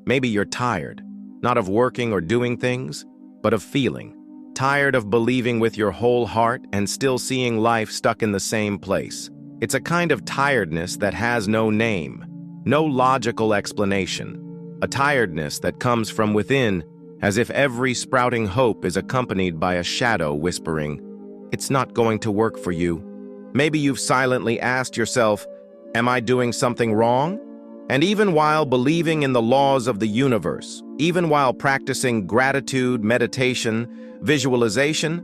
Maybe you're tired, not of working or doing things, but of feeling. Tired of believing with your whole heart and still seeing life stuck in the same place. It's a kind of tiredness that has no name, no logical explanation. A tiredness that comes from within, as if every sprouting hope is accompanied by a shadow whispering, "It's not going to work for you." Maybe you've silently asked yourself, "Am I doing something wrong?" And even while believing in the laws of the universe, even while practicing gratitude, meditation, visualization,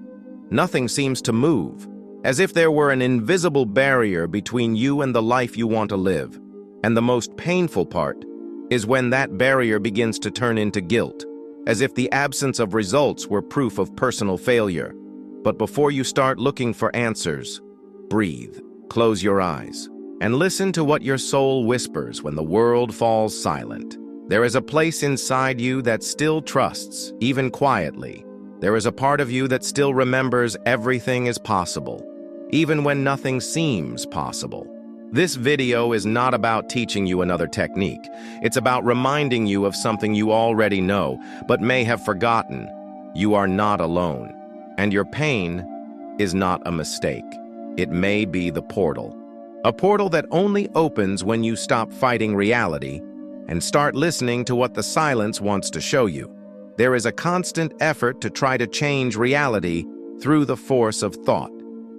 nothing seems to move, as if there were an invisible barrier between you and the life you want to live. And the most painful part is when that barrier begins to turn into guilt, as if the absence of results were proof of personal failure. But before you start looking for answers, breathe, close your eyes, and listen to what your soul whispers when the world falls silent. There is a place inside you that still trusts, even quietly. There is a part of you that still remembers everything is possible, even when nothing seems possible. This video is not about teaching you another technique. It's about reminding you of something you already know, but may have forgotten. You are not alone, and your pain is not a mistake. It may be the portal. A portal that only opens when you stop fighting reality and start listening to what the silence wants to show you. There is a constant effort to try to change reality through the force of thought,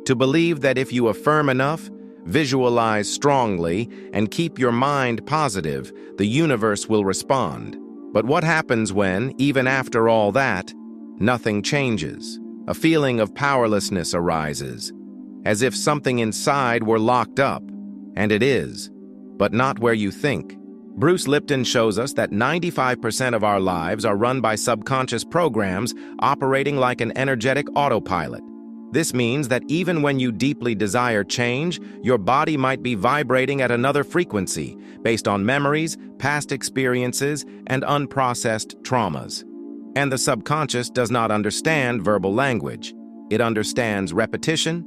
to believe that if you affirm enough, visualize strongly, and keep your mind positive, the universe will respond. But what happens when, even after all that, nothing changes? A feeling of powerlessness arises, as if something inside were locked up, and it is, but not where you think. Bruce Lipton shows us that 95% of our lives are run by subconscious programs operating like an energetic autopilot. This means that even when you deeply desire change, your body might be vibrating at another frequency based on memories, past experiences, and unprocessed traumas. And the subconscious does not understand verbal language. It understands repetition,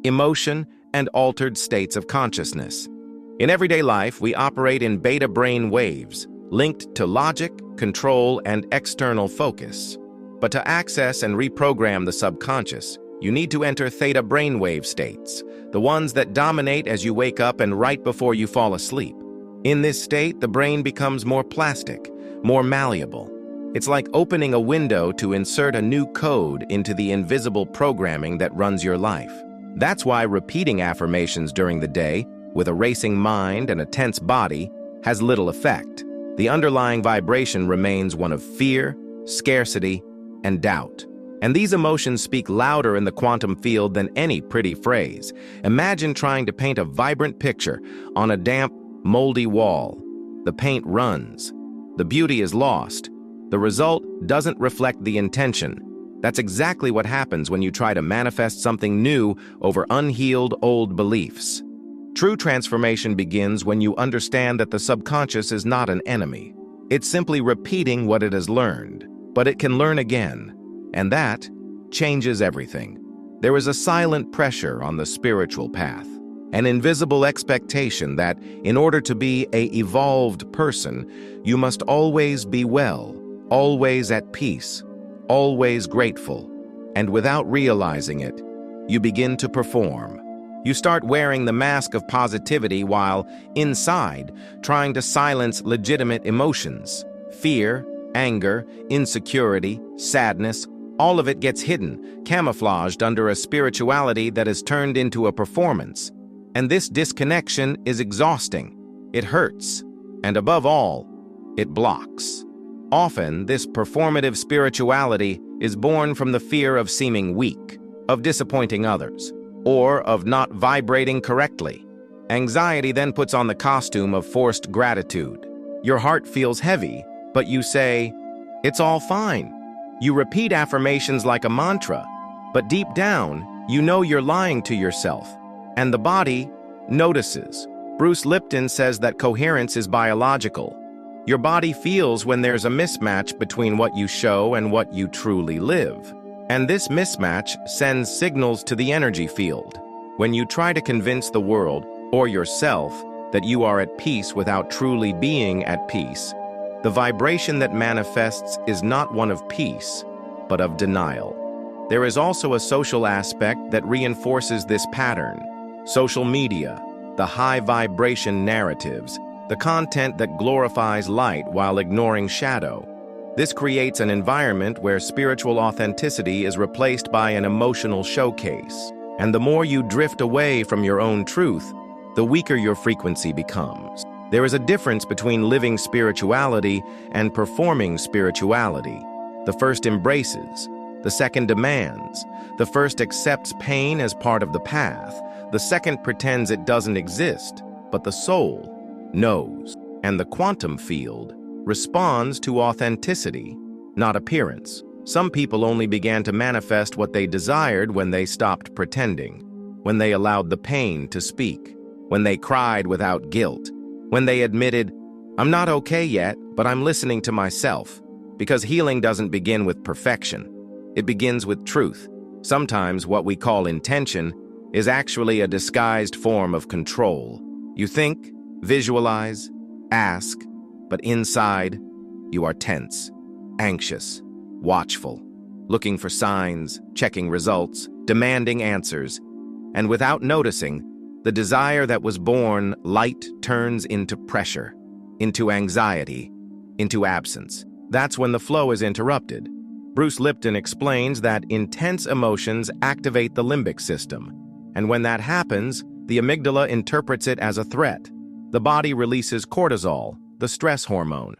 emotion, and altered states of consciousness. In everyday life, we operate in beta brain waves, linked to logic, control, and external focus. But to access and reprogram the subconscious, you need to enter theta brainwave states, the ones that dominate as you wake up and right before you fall asleep. In this state, the brain becomes more plastic, more malleable. It's like opening a window to insert a new code into the invisible programming that runs your life. That's why repeating affirmations during the day, with a racing mind and a tense body, has little effect. The underlying vibration remains one of fear, scarcity, and doubt. And these emotions speak louder in the quantum field than any pretty phrase. Imagine trying to paint a vibrant picture on a damp, moldy wall. The paint runs. The beauty is lost. The result doesn't reflect the intention. That's exactly what happens when you try to manifest something new over unhealed old beliefs. True transformation begins when you understand that the subconscious is not an enemy. It's simply repeating what it has learned, but it can learn again. And that changes everything. There is a silent pressure on the spiritual path, an invisible expectation that, in order to be an evolved person, you must always be well, always at peace, always grateful. And without realizing it, you begin to perform. You start wearing the mask of positivity while, inside, trying to silence legitimate emotions. Fear, anger, insecurity, sadness, all of it gets hidden, camouflaged under a spirituality that is turned into a performance. And this disconnection is exhausting. It hurts. And above all, it blocks. Often, this performative spirituality is born from the fear of seeming weak, of disappointing others, or of not vibrating correctly. Anxiety then puts on the costume of forced gratitude. Your heart feels heavy, but you say, "It's all fine." You repeat affirmations like a mantra, but deep down, you know you're lying to yourself, and the body notices. Bruce Lipton says that coherence is biological. Your body feels when there's a mismatch between what you show and what you truly live. And this mismatch sends signals to the energy field. When you try to convince the world, or yourself, that you are at peace without truly being at peace, The vibration that manifests is not one of peace, but of denial. There is also a social aspect that reinforces this pattern. Social media, the high vibration narratives, the content that glorifies light while ignoring shadow. This creates an environment where spiritual authenticity is replaced by an emotional showcase. And the more you drift away from your own truth, the weaker your frequency becomes. There is a difference between living spirituality and performing spirituality. The first embraces, the second demands. The first accepts pain as part of the path. The second pretends it doesn't exist, but the soul knows. And the quantum field responds to authenticity, not appearance. Some people only began to manifest what they desired when they stopped pretending, when they allowed the pain to speak, when they cried without guilt, when they admitted, "I'm not okay yet, but I'm listening to myself." Because healing doesn't begin with perfection. It begins with truth. Sometimes what we call intention is actually a disguised form of control. You think, visualize, ask, but inside, you are tense, anxious, watchful, looking for signs, checking results, demanding answers. And without noticing, the desire that was born light turns into pressure, into anxiety, into absence. That's when the flow is interrupted. Bruce Lipton explains that intense emotions activate the limbic system. And when that happens, the amygdala interprets it as a threat. The body releases cortisol, the stress hormone.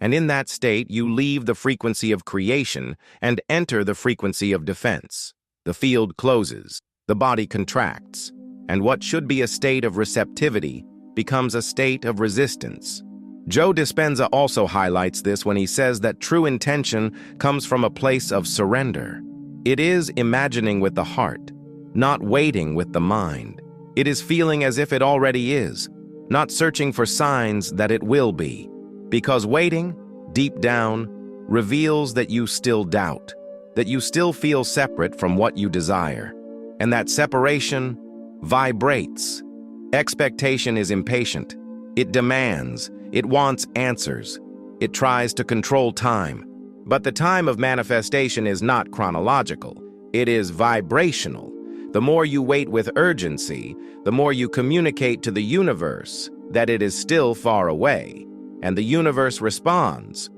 And in that state, you leave the frequency of creation and enter the frequency of defense. The field closes, the body contracts, and what should be a state of receptivity becomes a state of resistance. Joe Dispenza also highlights this when he says that true intention comes from a place of surrender. It is imagining with the heart, not waiting with the mind. It is feeling as if it already is, not searching for signs that it will be. Because waiting, deep down, reveals that you still doubt, that you still feel separate from what you desire. And that separation vibrates. Expectation is impatient. It demands. It wants answers. It tries to control time. But the time of manifestation is not chronological. It is vibrational. The more you wait with urgency, the more you communicate to the universe that it is still far away, and the universe responds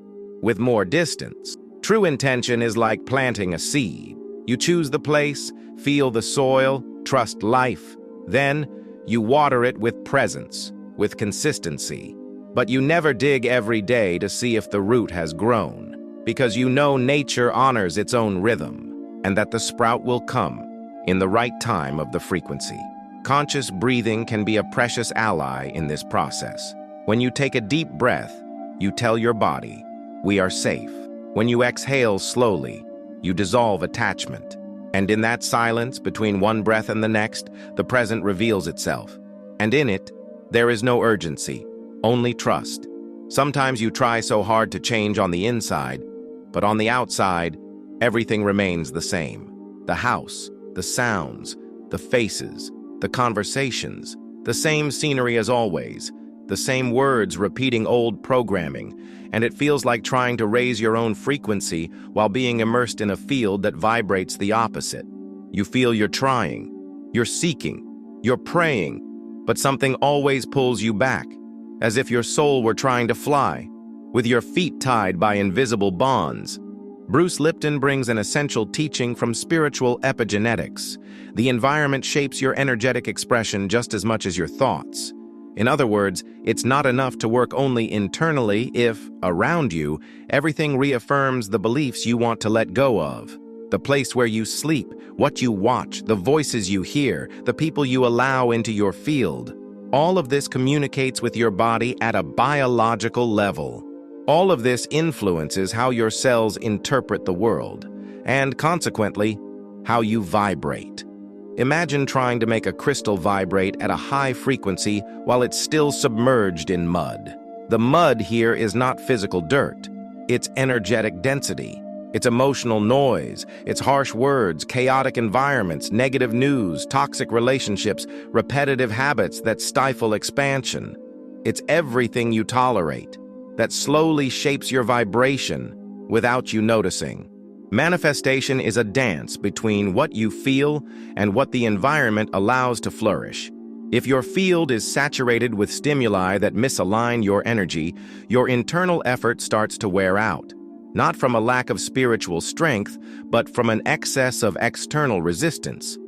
with more distance. True intention is like planting a seed. You choose the place, feel the soil, trust life. Then you water it with presence, with consistency. But you never dig every day to see if the root has grown, because you know nature honors its own rhythm, and that the sprout will come in the right time of the frequency. Conscious breathing can be a precious ally in this process. When you take a deep breath, you tell your body, "We are safe." When you exhale slowly, you dissolve attachment. And in that silence between one breath and the next, the present reveals itself. And in it, there is no urgency, only trust. Sometimes you try so hard to change on the inside, but on the outside, everything remains the same. The house, the sounds, the faces, the conversations, the same scenery as always, the same words repeating old programming, and it feels like trying to raise your own frequency while being immersed in a field that vibrates the opposite. You feel you're trying, you're seeking, you're praying, but something always pulls you back, as if your soul were trying to fly, with your feet tied by invisible bonds. Bruce Lipton brings an essential teaching from spiritual epigenetics. The environment shapes your energetic expression just as much as your thoughts. In other words, it's not enough to work only internally if, around you, everything reaffirms the beliefs you want to let go of. The place where you sleep, what you watch, the voices you hear, the people you allow into your field. All of this communicates with your body at a biological level. All of this influences how your cells interpret the world, and consequently, how you vibrate. Imagine trying to make a crystal vibrate at a high frequency while it's still submerged in mud. The mud here is not physical dirt. It's energetic density. It's emotional noise. It's harsh words, chaotic environments, negative news, toxic relationships, repetitive habits that stifle expansion. It's everything you tolerate. that slowly shapes your vibration without you noticing. Manifestation is a dance between what you feel and what the environment allows to flourish. If your field is saturated with stimuli that misalign your energy, your internal effort starts to wear out, not from a lack of spiritual strength, but from an excess of external resistance.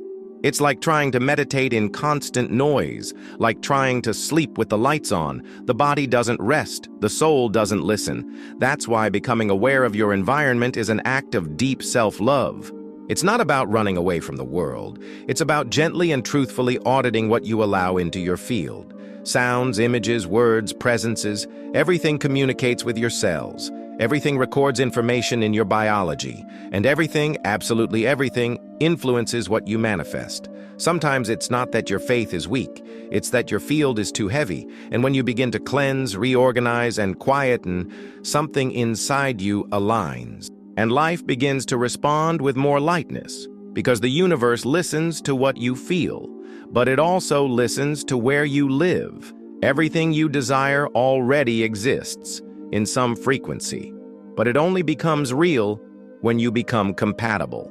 It's like trying to meditate in constant noise, like trying to sleep with the lights on. The body doesn't rest, the soul doesn't listen. That's why becoming aware of your environment is an act of deep self-love. It's not about running away from the world. It's about gently and truthfully auditing what you allow into your field. Sounds, images, words, presences, everything communicates with your cells. Everything records information in your biology, and everything, absolutely everything, influences what you manifest. Sometimes it's not that your faith is weak, it's that your field is too heavy, and when you begin to cleanse, reorganize, and quieten, something inside you aligns, and life begins to respond with more lightness, because the universe listens to what you feel, but it also listens to where you live. Everything you desire already exists in some frequency, but it only becomes real when you become compatible.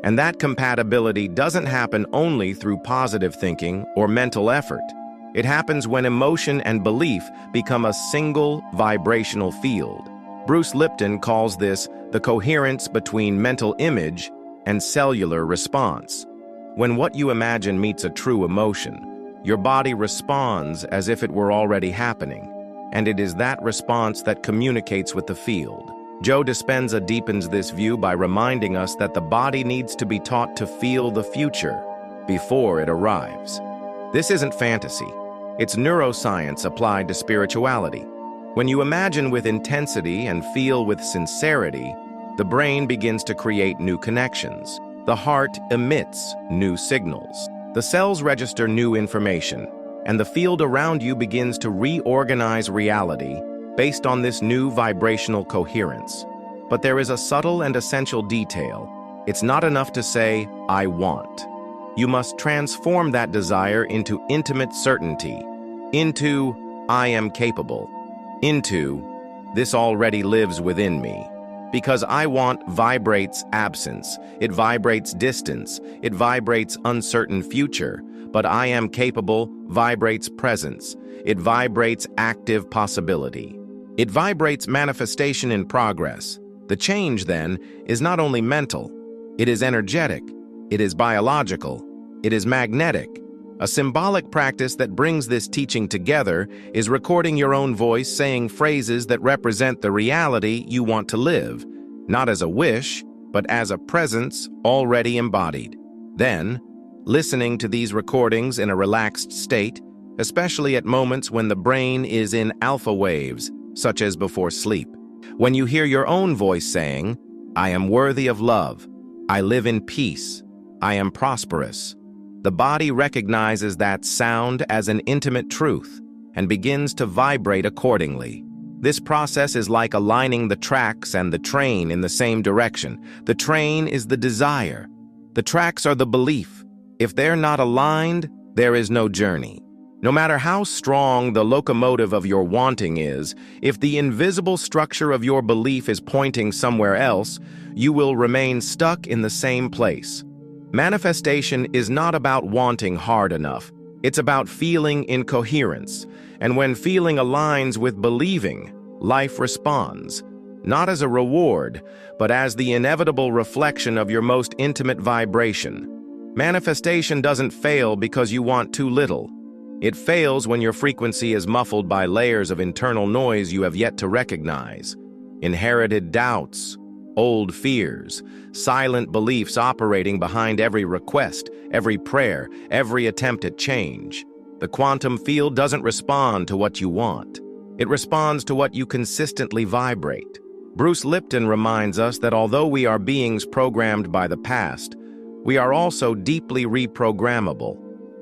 And that compatibility doesn't happen only through positive thinking or mental effort. It happens when emotion and belief become a single vibrational field. Bruce Lipton calls this the coherence between mental image and cellular response. When what you imagine meets a true emotion, your body responds as if it were already happening. And it is that response that communicates with the field. Joe Dispenza deepens this view by reminding us that the body needs to be taught to feel the future before it arrives. This isn't fantasy. It's neuroscience applied to spirituality. When you imagine with intensity and feel with sincerity, the brain begins to create new connections. The heart emits new signals. The cells register new information, and the field around you begins to reorganize reality based on this new vibrational coherence. But there is a subtle and essential detail. It's not enough to say, "I want." You must transform that desire into intimate certainty, into, "I am capable," into, "This already lives within me." Because "I want" vibrates absence, it vibrates distance, it vibrates uncertain future. But "I am capable" vibrates presence. It vibrates active possibility. It vibrates manifestation in progress. The change, then, is not only mental. It is energetic. It is biological. It is magnetic. A symbolic practice that brings this teaching together is recording your own voice saying phrases that represent the reality you want to live, not as a wish, but as a presence already embodied. Then, listening to these recordings in a relaxed state, especially at moments when the brain is in alpha waves, such as before sleep. When you hear your own voice saying, "I am worthy of love," "I live in peace," "I am prosperous," the body recognizes that sound as an intimate truth and begins to vibrate accordingly. This process is like aligning the tracks and the train in the same direction. The train is the desire. The tracks are the belief. If they're not aligned, there is no journey. No matter how strong the locomotive of your wanting is, if the invisible structure of your belief is pointing somewhere else, you will remain stuck in the same place. Manifestation is not about wanting hard enough. It's about feeling in coherence. And when feeling aligns with believing, life responds, not as a reward, but as the inevitable reflection of your most intimate vibration. Manifestation doesn't fail because you want too little. It fails when your frequency is muffled by layers of internal noise you have yet to recognize. Inherited doubts, old fears, silent beliefs operating behind every request, every prayer, every attempt at change. The quantum field doesn't respond to what you want. It responds to what you consistently vibrate. Bruce Lipton reminds us that although we are beings programmed by the past, we are also deeply reprogrammable.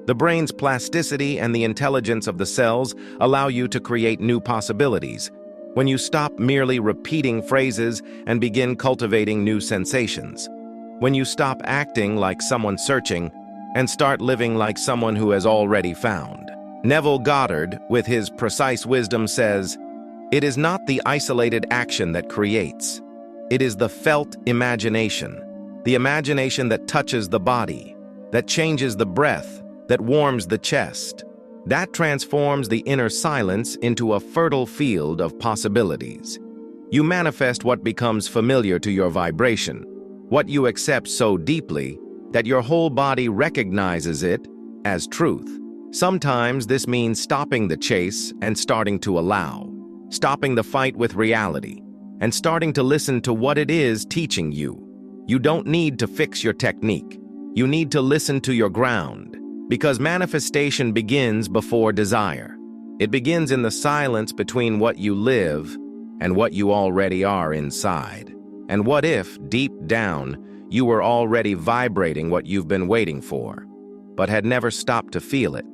The brain's plasticity and the intelligence of the cells allow you to create new possibilities when you stop merely repeating phrases and begin cultivating new sensations. When you stop acting like someone searching and start living like someone who has already found. Neville Goddard, with his precise wisdom, says, It is not the isolated action that creates. It is the felt imagination, the imagination that touches the body, that changes the breath, that warms the chest. That transforms the inner silence into a fertile field of possibilities. You manifest what becomes familiar to your vibration, what you accept so deeply that your whole body recognizes it as truth. Sometimes this means stopping the chase and starting to allow, stopping the fight with reality, and starting to listen to what it is teaching you. You don't need to fix your technique. You need to listen to your ground, because manifestation begins before desire. It begins in the silence between what you live and what you already are inside. And what if, deep down, you were already vibrating what you've been waiting for, but had never stopped to feel it?